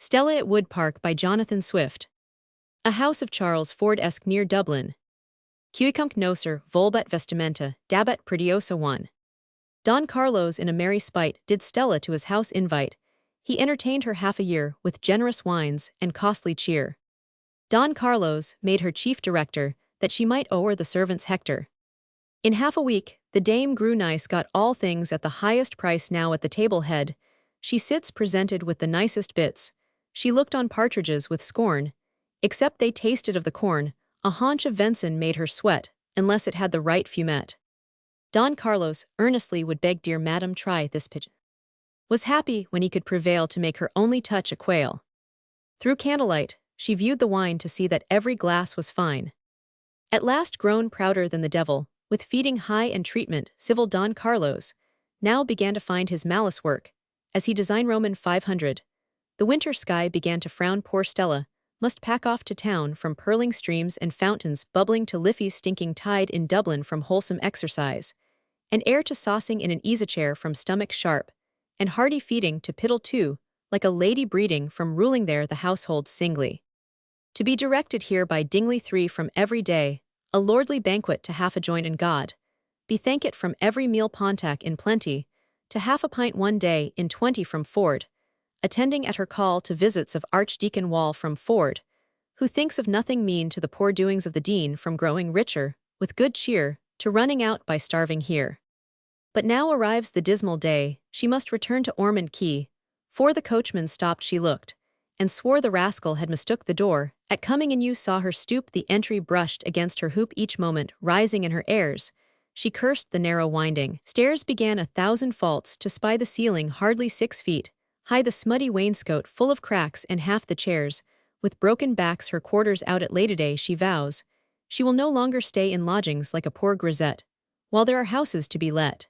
Stella at Wood Park by Jonathan Swift. A house of Charles Ford-esque near Dublin. Cuicumc noser volbat vestimenta dabat pradiosa 1. Don Carlos in a merry spite did Stella to his house invite. He entertained her half a year with generous wines and costly cheer. Don Carlos made her chief director, that she might o'er the servants hector. In half a week, the dame grew nice, got all things at the highest price. Now at the table head, she sits presented with the nicest bits. She looked on partridges with scorn, except they tasted of the corn. A haunch of venison made her sweat, unless it had the right fumet. Don Carlos earnestly would beg dear madam try this pigeon. Was happy when he could prevail to make her only touch a quail. Through candlelight, she viewed the wine to see that every glass was fine. At last grown prouder than the devil, with feeding high and treatment civil, Don Carlos now began to find his malice work, as he designed Roman 500. The winter sky began to frown. Poor Stella must pack off to town from purling streams and fountains bubbling to Liffey's stinking tide in Dublin from wholesome exercise, and air to saucing in an easy-chair from stomach sharp, and hearty feeding to piddle too, like a lady breeding from ruling there the household singly. To be directed here by Dingley 3 from every day, a lordly banquet to half a joint in God, bethank it from every meal Pontac in plenty, to half a pint one day in 20 from Ford, attending at her call to visits of Archdeacon Wall from Ford, who thinks of nothing mean to the poor doings of the Dean, from growing richer, with good cheer, to running out by starving here. But now arrives the dismal day, she must return to Ormond Quay. For the coachman stopped, she looked, and swore the rascal had mistook the door. At coming in you saw her stoop, the entry brushed against her hoop each moment, rising in her airs. She cursed the narrow winding stairs, began 1,000 faults to spy the ceiling hardly 6 feet high, the smutty wainscot full of cracks, and half the chairs with broken backs. Her quarters out at Lady she vows she will no longer stay in lodgings like a poor grisette, while there are houses to be let.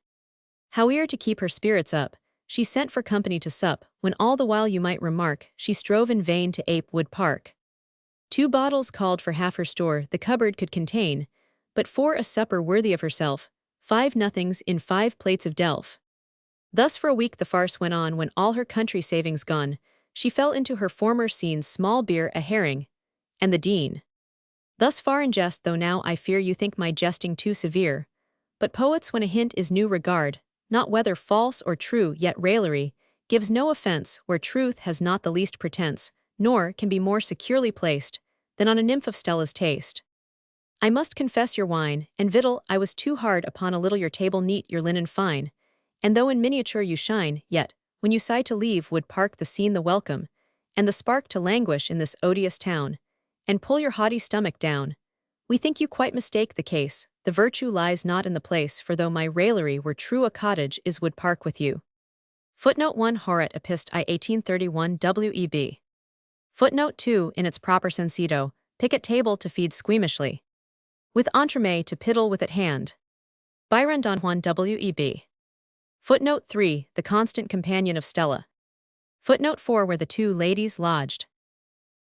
Howe'er to keep her spirits up, she sent for company to sup, when all the while you might remark she strove in vain to ape Wood Park. 2 bottles called for half her store the cupboard could contain, but for a supper worthy of herself, 5 nothings in 5 plates of delf. Thus for a week the farce went on. When all her country savings gone, she fell into her former scenes, small beer, a herring, and the Dean. Thus far in jest, though now I fear you think my jesting too severe. But poets, when a hint is new, regard not whether false or true, yet raillery gives no offense where truth has not the least pretense, nor can be more securely placed than on a nymph of Stella's taste. I must confess your wine and victual I was too hard upon. A little your table neat, your linen fine, and though in miniature you shine, yet, when you sigh to leave Wood Park, the scene, the welcome, and the spark to languish in this odious town, and pull your haughty stomach down, we think you quite mistake the case. The virtue lies not in the place, for though my raillery were true, a cottage is Wood Park with you. Footnote 1 Horat Epist I 1831 W.E.B. Footnote 2 In its proper sentido, pick at table to feed squeamishly, with entremet to piddle with at hand. Byron Don Juan W.E.B. Footnote 3 The constant companion of Stella. Footnote 4 Where the 2 ladies lodged.